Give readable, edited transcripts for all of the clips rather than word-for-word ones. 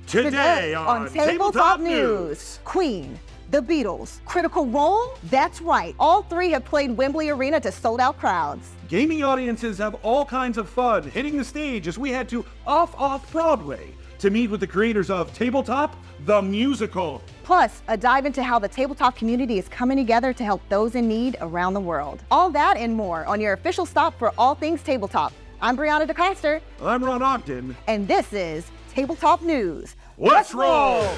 Today on Tabletop News. Queen, the Beatles, Critical Role? That's right. All three have played Wembley Arena to sold-out crowds. Gaming audiences have all kinds of fun hitting the stage as we head to Off-Broadway to meet with the creators of Tabletop, the musical. Plus, a dive into how the tabletop community is coming together to help those in need around the world. All that and more on your official stop for all things tabletop. I'm Brianna DeCoster. I'm Ron Ogden. And this is Tabletop News. Let's roll!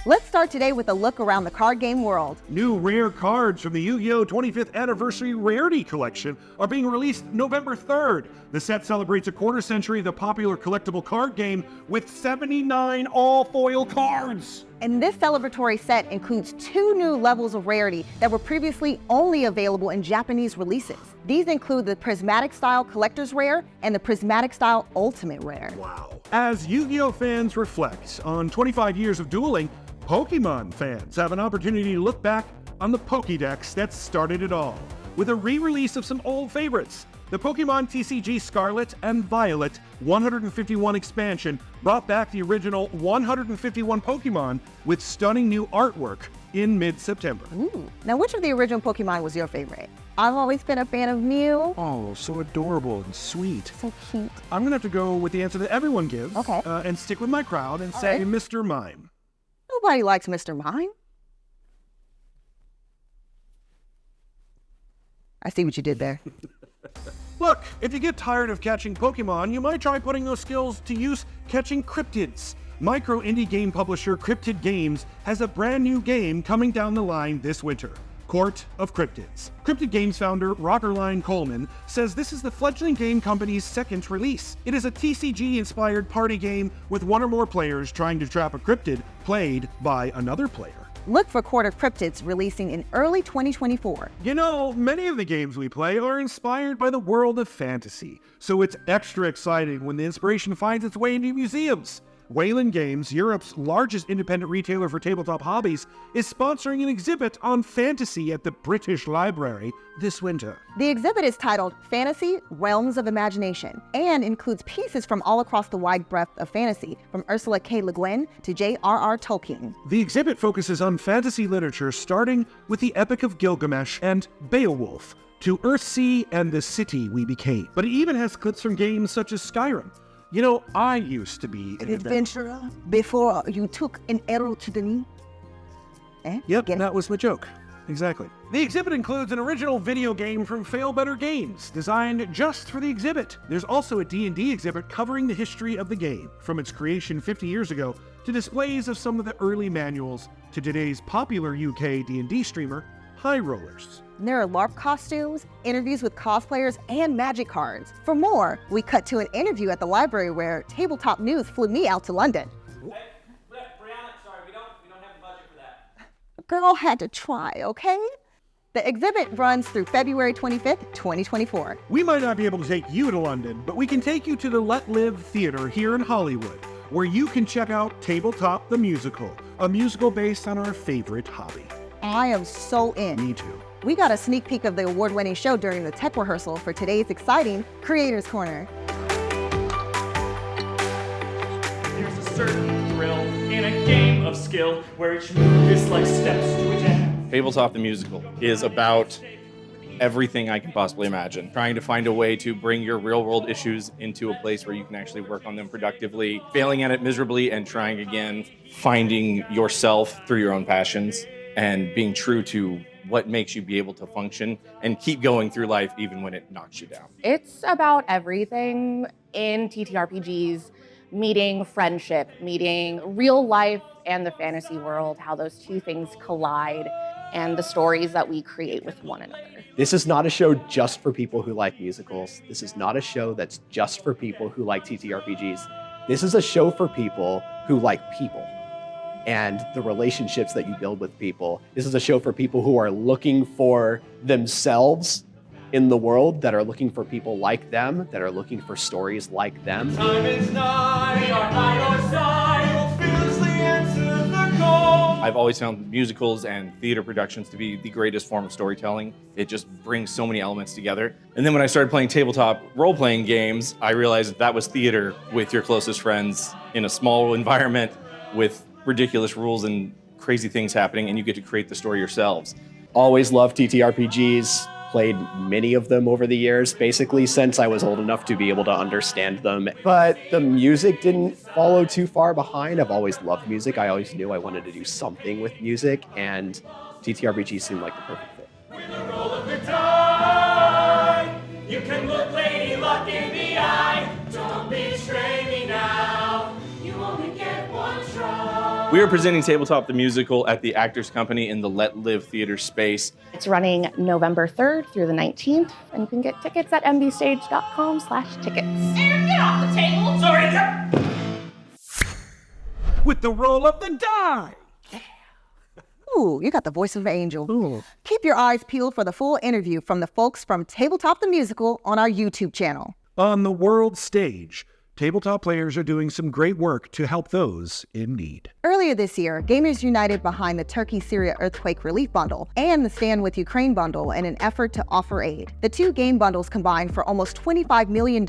Let's start today with a look around the card game world. New rare cards from the Yu-Gi-Oh! 25th Anniversary Rarity Collection are being released November 3rd. The set celebrates a quarter century of the popular collectible card game with 79 all-foil cards. And this celebratory set includes 2 new levels of rarity that were previously only available in Japanese releases. These include the Prismatic Style Collector's Rare and the Prismatic Style Ultimate Rare. Wow. As Yu-Gi-Oh! Fans reflect on 25 years of dueling, Pokemon fans have an opportunity to look back on the Pokédex that started it all, with a re-release of some old favorites. The Pokemon TCG Scarlet and Violet 151 expansion brought back the original 151 Pokemon with stunning new artwork in mid-September. Ooh. Now, which of the original Pokemon was your favorite? I've always been a fan of Mew. Oh, so adorable and sweet. So cute. I'm gonna have to go with the answer that everyone gives, okay, and stick with my crowd and say Mr. Mime. Nobody likes Mr. Mime. I see what you did there. Look, if you get tired of catching Pokemon, you might try putting those skills to use catching Cryptids. Micro indie game publisher Cryptid Games has a brand new game coming down the line this winter. Court of Cryptids. Cryptid Games founder Rockerline Coleman says this is the fledgling game company's second release. It is a TCG-inspired party game with one or more players trying to trap a cryptid played by another player. Look for Court of Cryptids releasing in early 2024. You know, many of the games we play are inspired by the world of fantasy, so it's extra exciting when the inspiration finds its way into museums. Weyland Games, Europe's largest independent retailer for tabletop hobbies, is sponsoring an exhibit on fantasy at the British Library this winter. The exhibit is titled Fantasy, Realms of Imagination, and includes pieces from all across the wide breadth of fantasy, from Ursula K. Le Guin to J.R.R. Tolkien. The exhibit focuses on fantasy literature starting with the Epic of Gilgamesh and Beowulf, to Earthsea and the City We Became. But it even has clips from games such as Skyrim. You know, I used to be an adventurer before you took an arrow to the knee. Yep, that was my joke. Exactly. The exhibit includes an original video game from Fail Better Games, designed just for the exhibit. There's also a D&D exhibit covering the history of the game, from its creation 50 years ago to displays of some of the early manuals to today's popular UK D&D streamer, High Rollers. There are LARP costumes, interviews with cosplayers, and magic cards. For more, we cut to an interview at the library where Tabletop News flew me out to London. Hey, Brianna, sorry, we don't have the budget for that. Girl had to try, okay? The exhibit runs through February 25th, 2024. We might not be able to take you to London, but we can take you to the Let Live Theater here in Hollywood, where you can check out Tabletop the Musical, a musical based on our favorite hobby. I am so in. Me too. We got a sneak peek of the award-winning show during the tech rehearsal for today's exciting Creators Corner. There's a certain thrill in a game of skill where each move is like steps to a dance. Tabletop the Musical is about everything I can possibly imagine. Trying to find a way to bring your real-world issues into a place where you can actually work on them productively, failing at it miserably and trying again, finding yourself through your own passions, and being true to what makes you be able to function and keep going through life even when it knocks you down. It's about everything in TTRPGs, meeting friendship, meeting real life and the fantasy world, how those two things collide, and the stories that we create with one another. This is not a show just for people who like musicals. This is not a show that's just for people who like TTRPGs. This is a show for people who like people and the relationships that you build with people. This is a show for people who are looking for themselves in the world, that are looking for people like them, that are looking for stories like them. Time is nigh, we are by your side, we'll fearlessly answer the call. I've always found musicals and theater productions to be the greatest form of storytelling. It just brings so many elements together. And then when I started playing tabletop role-playing games, I realized that was theater with your closest friends in a small environment with ridiculous rules and crazy things happening, and you get to create the story yourselves. Always loved TTRPGs. Played many of them over the years, basically since I was old enough to be able to understand them. But the music didn't follow too far behind. I've always loved music. I always knew I wanted to do something with music, and TTRPG seemed like the perfect fit. With a roll of the die, you can look Lady Luck in the eye. Don't betray me now. You only get one try. We are presenting Tabletop the Musical at the Actors Company in the Let Live Theater space. It's running November 3rd through the 19th, and you can get tickets at mbstage.com/tickets. Aaron, get off the table! Sorry! With the roll of the die. Ooh, you got the voice of an angel. Keep your eyes peeled for the full interview from the folks from Tabletop the Musical on our YouTube channel. On the world stage, tabletop players are doing some great work to help those in need. Earlier this year, gamers united behind the Turkey-Syria Earthquake Relief Bundle and the Stand With Ukraine Bundle in an effort to offer aid. The two game bundles combined for almost $25 million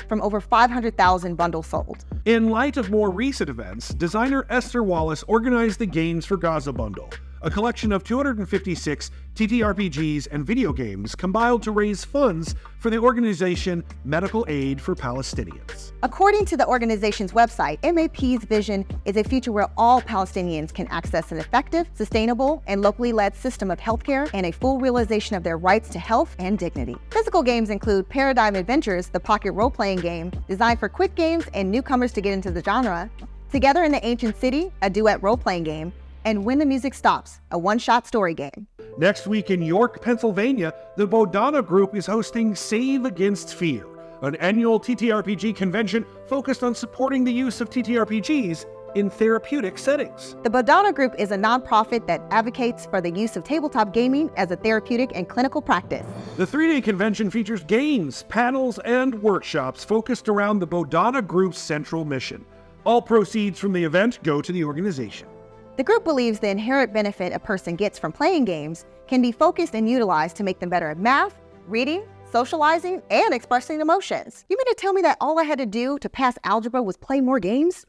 from over 500,000 bundles sold. In light of more recent events, designer Esther Wallace organized the Games for Gaza bundle, a collection of 256 TTRPGs and video games compiled to raise funds for the organization Medical Aid for Palestinians. According to the organization's website, MAP's vision is a future where all Palestinians can access an effective, sustainable, and locally led system of healthcare and a full realization of their rights to health and dignity. Physical games include Paradigm Adventures, the pocket role-playing game designed for quick games and newcomers to get into the genre, Together in the Ancient City, a duet role-playing game, and When the Music Stops, a one-shot story game. Next week in York, Pennsylvania, the Bodhana Group is hosting Save Against Fear, an annual TTRPG convention focused on supporting the use of TTRPGs in therapeutic settings. The Bodhana Group is a nonprofit that advocates for the use of tabletop gaming as a therapeutic and clinical practice. The three-day convention features games, panels, and workshops focused around the Bodhana Group's central mission. All proceeds from the event go to the organization. The group believes the inherent benefit a person gets from playing games can be focused and utilized to make them better at math, reading, socializing, and expressing emotions. You mean to tell me that all I had to do to pass algebra was play more games?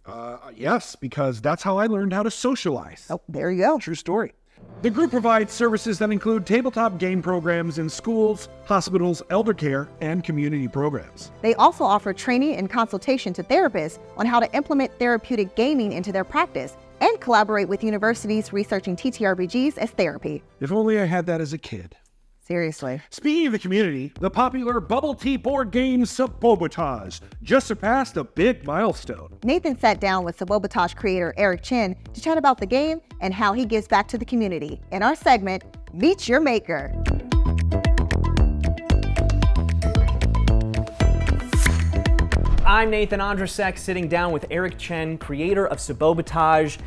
Yes, because that's how I learned how to socialize. Oh, there you go. True story. The group provides services that include tabletop game programs in schools, hospitals, elder care, and community programs. They also offer training and consultation to therapists on how to implement therapeutic gaming into their practice and collaborate with universities researching TTRPGs as therapy. If only I had that as a kid. Seriously. Speaking of the community, the popular bubble tea board game Sabobatage just surpassed a big milestone. Nathan sat down with Sabobatage creator Eric Chen to chat about the game and how he gives back to the community in our segment, Meet Your Maker. I'm Nathan Ondracek, sitting down with Eric Chen, creator of Sabobatage.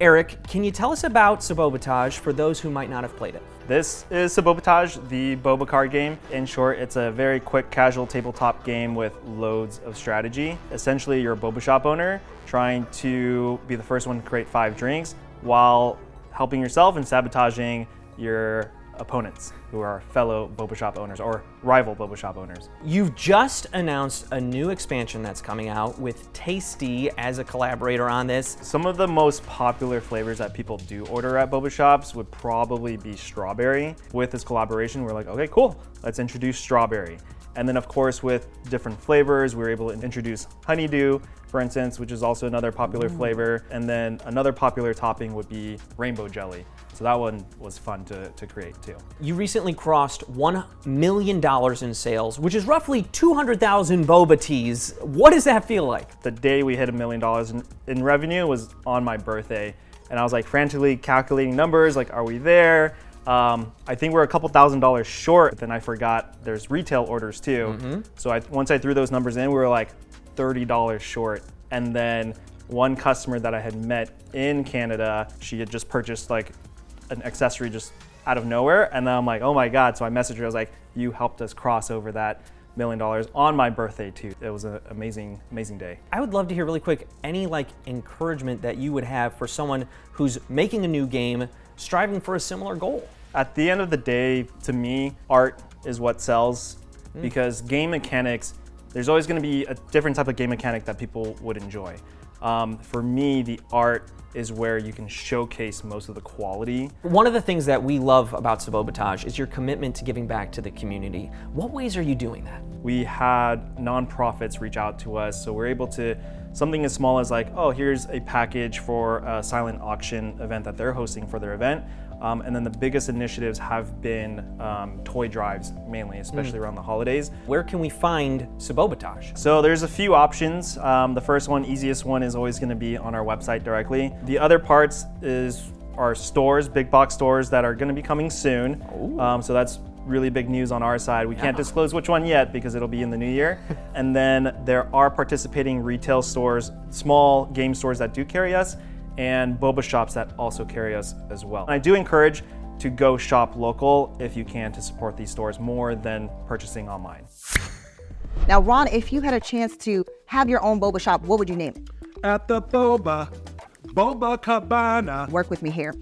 Eric, can you tell us about Sabobatage for those who might not have played it? This is Sabobatage, the boba card game. In short, it's a very quick, casual tabletop game with loads of strategy. Essentially, you're a boba shop owner trying to be the first one to create 5 drinks while helping yourself and sabotaging your opponents who are fellow boba shop owners or rival boba shop owners. You've just announced a new expansion that's coming out with Tasty as a collaborator on this. Some of the most popular flavors that people do order at boba shops would probably be strawberry. With this collaboration, we're like, okay, cool, let's introduce strawberry. And then of course with different flavors, we were able to introduce honeydew, for instance, which is also another popular flavor. And then another popular topping would be rainbow jelly. So that one was fun to create too. You recently crossed $1 million in sales, which is roughly 200,000 boba teas. What does that feel like? The day we hit $1 million in revenue was on my birthday. And I was like frantically calculating numbers, like, are we there? I think we're a couple $1,000s short. Then I forgot there's retail orders too. So once I threw those numbers in, we were like $30 short. And then one customer that I had met in Canada, she had just purchased like an accessory just out of nowhere. And then I'm like, oh my God. So I messaged her, I was like, you helped us cross over that million on my birthday too. It was an amazing, amazing day. I would love to hear really quick any like encouragement that you would have for someone who's making a new game, striving for a similar goal. At the end of the day, to me, art is what sells because game mechanics, there's always going to be a different type of game mechanic that people would enjoy. For me, the art is where you can showcase most of the quality. One of the things that we love about Sabobatage is your commitment to giving back to the community. What ways are you doing that? We had nonprofits reach out to us, so we're able to, something as small as like, oh, here's a package for a silent auction event that they're hosting for their event. And then the biggest initiatives have been toy drives, mainly, especially around the holidays. Where can we find Sabobatage? So there's a few options. The first one, easiest one, is always going to be on our website directly. The other parts is our stores, big box stores that are going to be coming soon. So that's really big news on our side. We can't disclose which one yet because it'll be in the new year. And then there are participating retail stores, small game stores that do carry us, and boba shops that also carry us as well. I do encourage to go shop local if you can to support these stores more than purchasing online. Now, Ron, if you had a chance to have your own boba shop, what would you name it? At the Boba Cabana. Work with me here.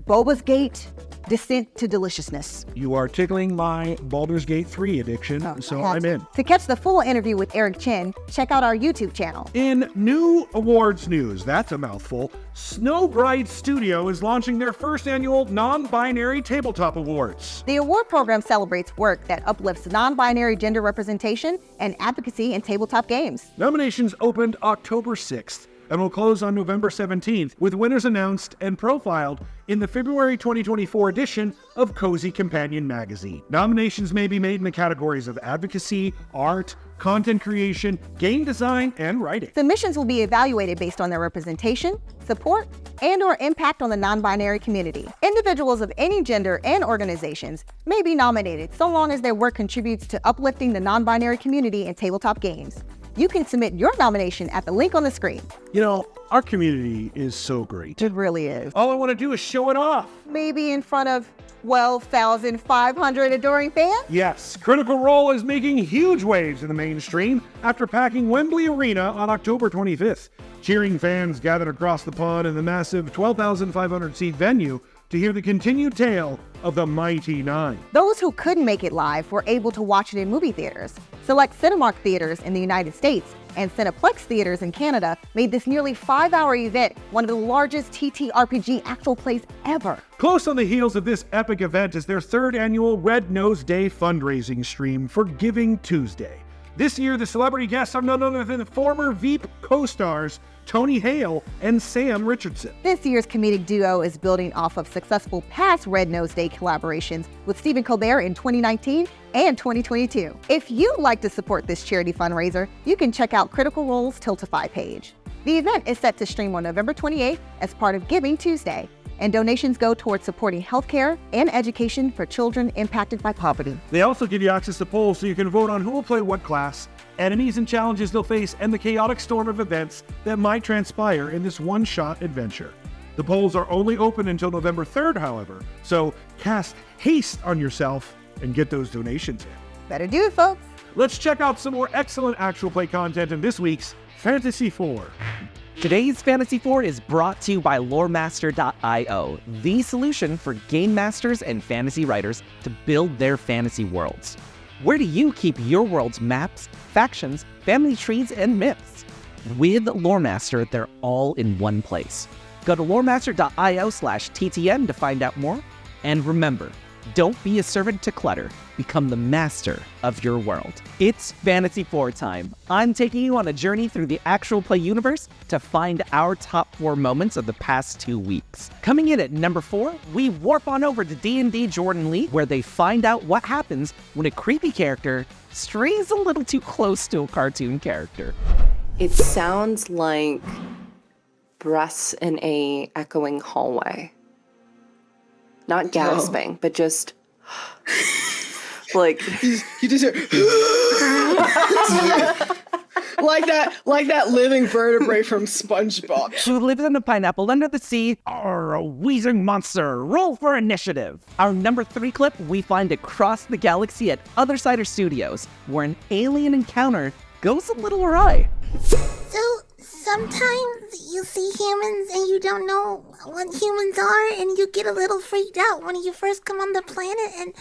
Boba's Gate, Descent to Deliciousness. You are tickling my Baldur's Gate 3 addiction, so I'm in. To catch the full interview with Eric Chen, check out our YouTube channel. In new awards news, that's a mouthful, Snowbride Studio is launching their first annual Non-Binary Tabletop Awards. The award program celebrates work that uplifts non-binary gender representation and advocacy in tabletop games. Nominations opened October 6th and will close on November 17th, with winners announced and profiled in the February 2024 edition of Cozy Companion magazine. Nominations may be made in the categories of advocacy, art, content creation, game design, and writing. Submissions will be evaluated based on their representation, support, and/or impact on the non-binary community. Individuals of any gender and organizations may be nominated so long as their work contributes to uplifting the non-binary community in tabletop games. You can submit your nomination at the link on the screen. You know, our community is so great. It really is. All I want to do is show it off. Maybe in front of 12,500 adoring fans? Yes, Critical Role is making huge waves in the mainstream after packing Wembley Arena on October 25th. Cheering fans gathered across the pond in the massive 12,500-seat venue to hear the continued tale of the mighty Nine. Those who couldn't make it live were able to watch it in movie theaters. Select Cinemark theaters in the United States and Cineplex theaters in Canada made this nearly 5-hour event one of the largest TTRPG actual plays ever. Close on the heels of this epic event is their third annual Red Nose Day fundraising stream for Giving Tuesday. This year, the celebrity guests are none other than former Veep co-stars Tony Hale and Sam Richardson. This year's comedic duo is building off of successful past Red Nose Day collaborations with Stephen Colbert in 2019 and 2022. If you'd like to support this charity fundraiser, you can check out Critical Role's Tiltify page. The event is set to stream on November 28th as part of Giving Tuesday, and donations go towards supporting healthcare and education for children impacted by poverty. They also give you access to polls so you can vote on who will play what class, enemies and challenges they'll face, and the chaotic storm of events that might transpire in this one-shot adventure. The polls are only open until November 3rd, however, so cast haste on yourself and get those donations in. Better do it, folks. Let's check out some more excellent actual play content in this week's Fantasy 4. Today's Fantasy 4 is brought to you by LoreMaster.io, the solution for game masters and fantasy writers to build their fantasy worlds. Where do you keep your world's maps, factions, family trees, and myths? With LoreMaster, they're all in one place. Go to loremaster.io/TTN to find out more. And remember, don't be a servant to clutter. Become the master of your world. It's Fantasy 4 time. I'm taking you on a journey through the actual play universe to find our top 4 moments of the past 2 weeks. Coming in at number 4, we warp on over to D&D Jordan Lee, where they find out what happens when a creepy character strays a little too close to a cartoon character. It sounds like breaths in a echoing hallway. Not gasping, but just like you just hear like that living vertebrae from SpongeBob. Who lives in a pineapple under the sea, or a wheezing monster. Roll for initiative. Our number 3 clip we find across the galaxy at Othersider Studios, where an alien encounter goes a little awry. So sometimes you see humans and you don't know what humans are, and you get a little freaked out when you first come on the planet, and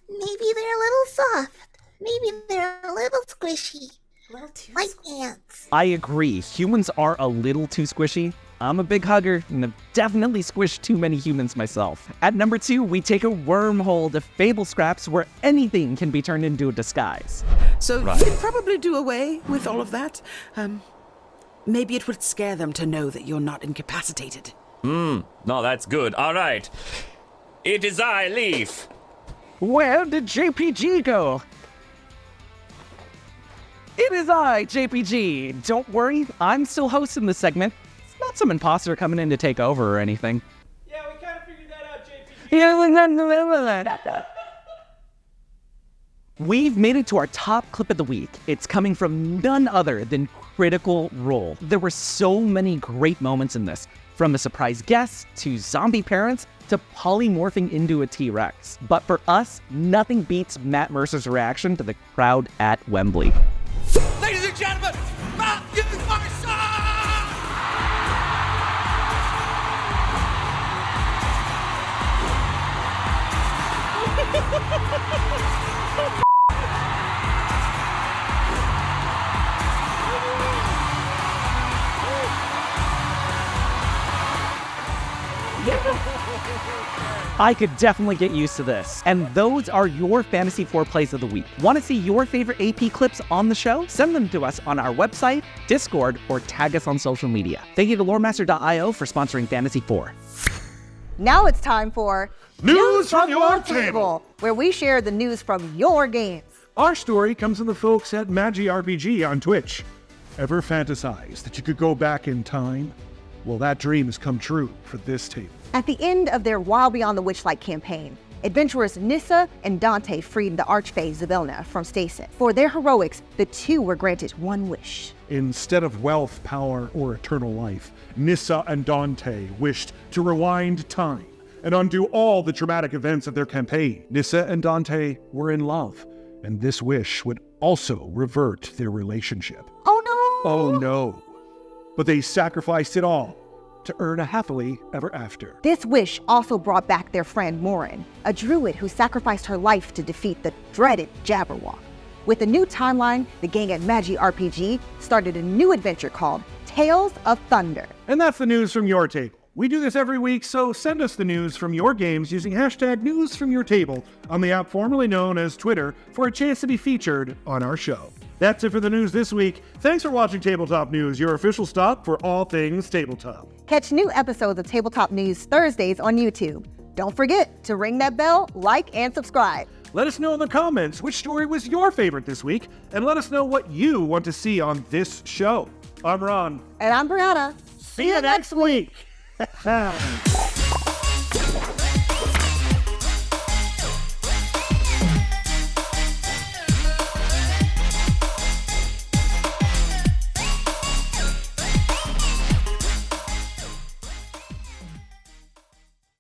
maybe they're a little soft. Maybe they're a little squishy. Like ants. I agree, humans are a little too squishy. I'm a big hugger, and I've definitely squished too many humans myself. At number 2, we take a wormhole to Fable Scraps where anything can be turned into a disguise. So you could probably do away with all of that. Maybe it would scare them to know that you're not incapacitated. No, that's good. All right. It is I, Leaf. Where did JPG go? It is I, JPG. Don't worry, I'm still hosting this segment. It's not some imposter coming in to take over or anything. Yeah, we kind of figured that out, JPG. We've made it to our top clip of the week. It's coming from none other than Critical Role. There were so many great moments in this, from a surprise guest to zombie parents to polymorphing into a T-Rex. But for us, nothing beats Matt Mercer's reaction to the crowd at Wembley. Ladies and gentlemen, Matthew Mercer! I could definitely get used to this. And those are your Fantasy 4 plays of the week. Want to see your favorite AP clips on the show? Send them to us on our website, Discord, or tag us on social media. Thank you to LoreMaster.io for sponsoring Fantasy 4. Now it's time for News from Your Table, where we share the news from your games. Our story comes from the folks at MagiRPG on Twitch. Ever fantasized that you could go back in time? Well, that dream has come true for this table. At the end of their Wild Beyond the Witchlight campaign, adventurers Nissa and Dante freed the Archfey Zavilna from stasis. For their heroics, the two were granted one wish. Instead of wealth, power, or eternal life, Nissa and Dante wished to rewind time and undo all the traumatic events of their campaign. Nissa and Dante were in love, and this wish would also revert their relationship. Oh no! Oh no. But they sacrificed it all to earn a happily ever after. This wish also brought back their friend Morin, a druid who sacrificed her life to defeat the dreaded Jabberwock. With a new timeline, the gang at MagiRPG started a new adventure called Tales of Thunder. And that's the news from your table. We do this every week, so send us the news from your games using hashtag #NewsFromYourTable on the app formerly known as Twitter for a chance to be featured on our show. That's it for the news this week. Thanks for watching Tabletop News, your official stop for all things tabletop. Catch new episodes of Tabletop News Thursdays on YouTube. Don't forget to ring that bell, like, and subscribe. Let us know in the comments which story was your favorite this week, and let us know what you want to see on this show. I'm Ron. And I'm Brianna. See you next week.